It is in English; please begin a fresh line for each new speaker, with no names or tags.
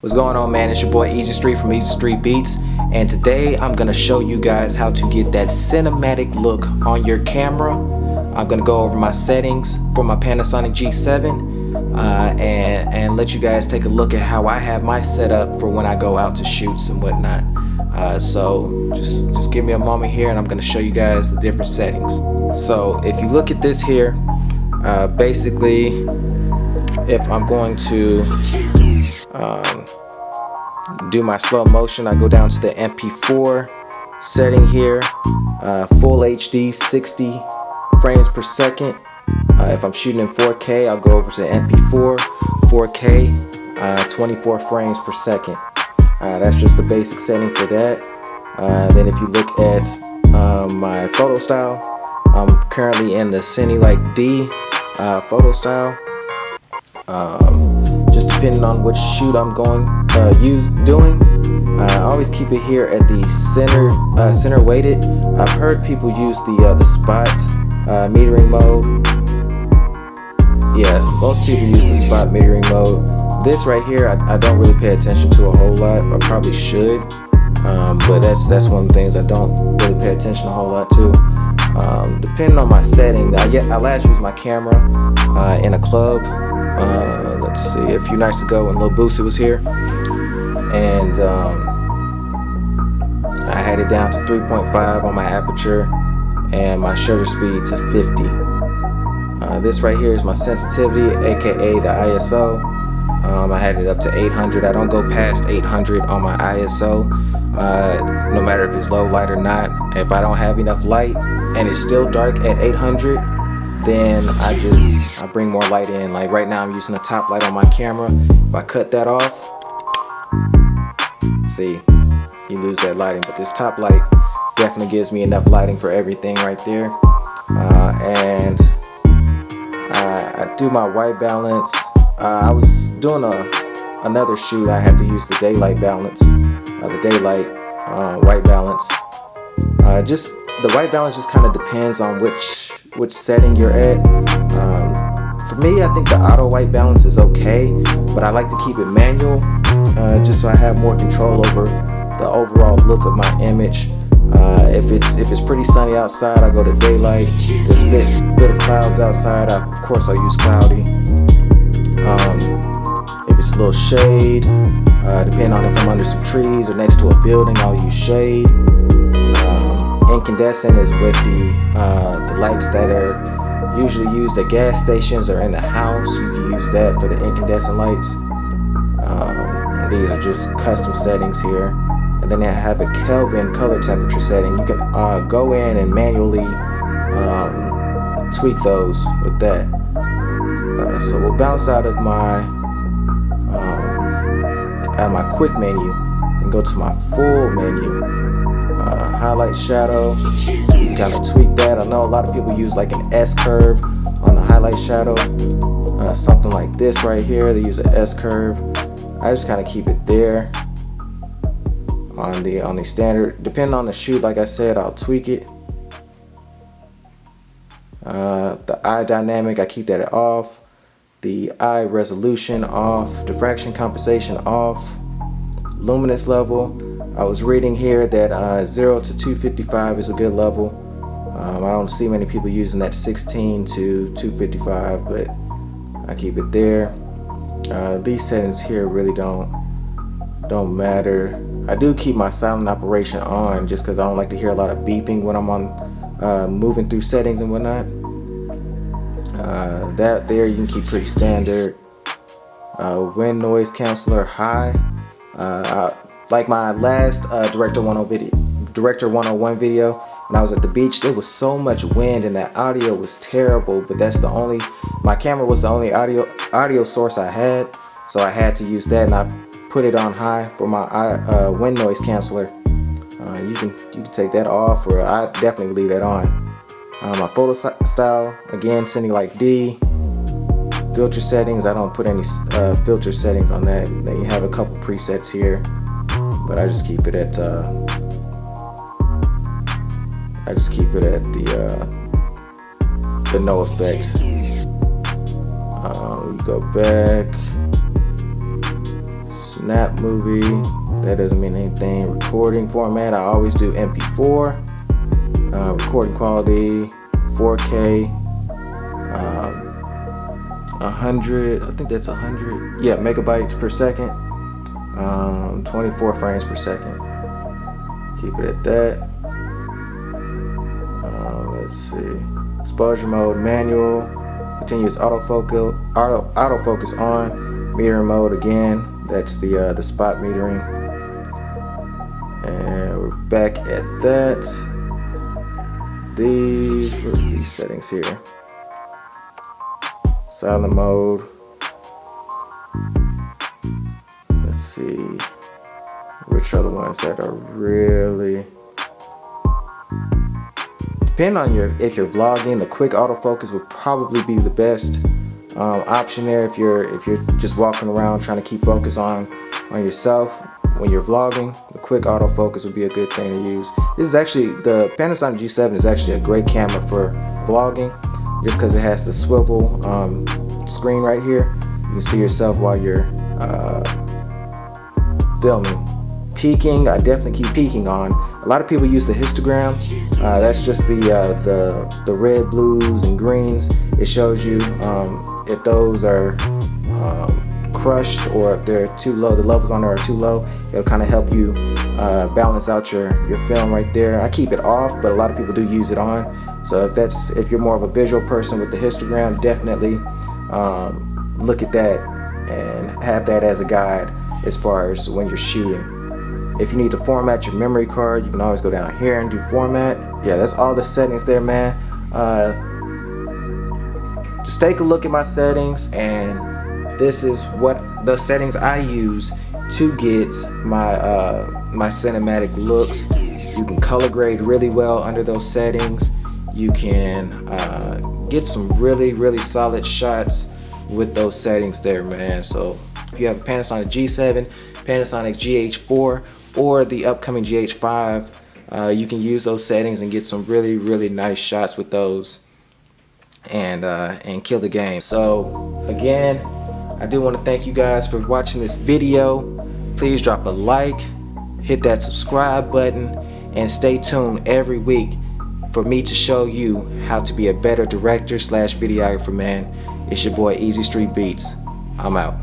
What's going on, man? It's your boy Easy Street from Easy Street Beats, and today I'm gonna show you guys how to get that cinematic look on your camera. I'm gonna go over my settings for my Panasonic G7 and let you guys take a look at how I have my setup for when I go out to shoots and whatnot. So just give me a moment here and I'm gonna show you guys the different settings. So if you look at this here, basically if I'm going to do my slow motion, I go down to the MP4 setting here, full HD 60 frames per second. If I'm shooting in 4K, I'll go over to MP4 4K 24 frames per second. That's just the basic setting for that. Then if you look at my photo style, I'm currently in the Cine D photo style. Just depending on which shoot I'm doing, I always keep it here at the center weighted. I've heard people use the spot metering mode. Yeah, most people use the spot metering mode. This right here, I don't really pay attention to a whole lot. I probably should, but that's one of the things I don't really pay attention a whole lot to. Depending on my setting, I last used my camera in a club. Let's see, a few nights ago when Lil Boosie was here, and I had it down to 3.5 on my aperture and my shutter speed to 50. This right here is my sensitivity, aka the ISO. I had it up to 800. I don't go past 800 on my ISO, no matter if it's low light or not. If I don't have enough light and it's still dark at 800, then I bring more light in. Like right now I'm using a top light on my camera. If I cut that off, see, you lose that lighting, but this top light definitely gives me enough lighting for everything right there. And I do my white balance. I was doing another shoot, I had to use the daylight balance, the daylight white balance. Just the white balance just kind of depends on which setting you're at. For me, I think the auto white balance is okay, but I like to keep it manual, just so I have more control over the overall look of my image. If it's pretty sunny outside, I go to daylight. There's a bit of clouds outside, of course I'll use cloudy. If it's a little shade, depending on if I'm under some trees or next to a building, I'll use shade. Incandescent is with the lights that are usually used at gas stations or in the house. You can use that for the incandescent lights. These are just custom settings here. And then I have a Kelvin color temperature setting. You can go in and manually tweak those with that. So we'll bounce out of my quick menu and go to my full menu. Highlight shadow, you kind of tweak that. I know a lot of people use like an S curve on the highlight shadow, something like this right here. They use an S curve. I just kind of keep it there on the standard. Depending on the shoot, like I said, I'll tweak it. The eye dynamic, I keep that off. The eye resolution off. Diffraction compensation off. Luminance level, I was reading here that 0 to 255 is a good level. I don't see many people using that 16 to 255, but I keep it there. These settings here really don't matter. I do keep my silent operation on just because I don't like to hear a lot of beeping when I'm on moving through settings and whatnot. That there you can keep pretty standard. Wind noise canceller high. Like my last Director 101 video, when I was at the beach, there was so much wind and that audio was terrible, but my camera was the only audio source I had, so I had to use that, and I put it on high for my wind noise canceller. You can take that off, or I definitely leave that on. My photo style, again, Cine D. Filter settings, I don't put any filter settings on that. Then you have a couple presets here, but I just keep it at the no effects. We go back. snap movie, that doesn't mean anything. Recording format, I always do MP4. Recording quality, 4K, 100, I think that's 100, yeah, megabytes per second, 24 frames per second. Keep it at that. Let's see, exposure mode, manual, continuous autofocus on, metering mode again, that's the spot metering, and we're back at that. What's these settings here? Silent mode. Let's see, which are the ones that are really, depending on if you're vlogging, the quick autofocus would probably be the best option there. If you're just walking around trying to keep focus on yourself when you're vlogging, the quick autofocus would be a good thing to use. This is actually, the Panasonic G7 is actually a great camera for vlogging, just because it has the swivel screen right here. You can see yourself while you're filming. Peaking, I definitely keep peaking on. A lot of people use the histogram. That's just the red, blues, and greens. It shows you if those are crushed or if they're too low, the levels on there are too low. It'll kind of help you balance out your film right there. I keep it off, but a lot of people do use it on. So if you're more of a visual person with the histogram, definitely look at that and have that as a guide as far as when you're shooting. If you need to format your memory card, you can always go down here and do format. Yeah, that's all the settings there, man. Just take a look at my settings, and this is what the settings I use to get my my cinematic looks. You can color grade really well under those settings. You can get some really solid shots with those settings there, man. So if you have a Panasonic G7, Panasonic GH4, or the upcoming GH5, you can use those settings and get some really nice shots with those, and kill the game. So again, I do want to thank you guys for watching this video. Please drop a like, hit that subscribe button, and stay tuned every week for me to show you how to be a better director / videographer, man. It's your boy EZ Street Beats. I'm out.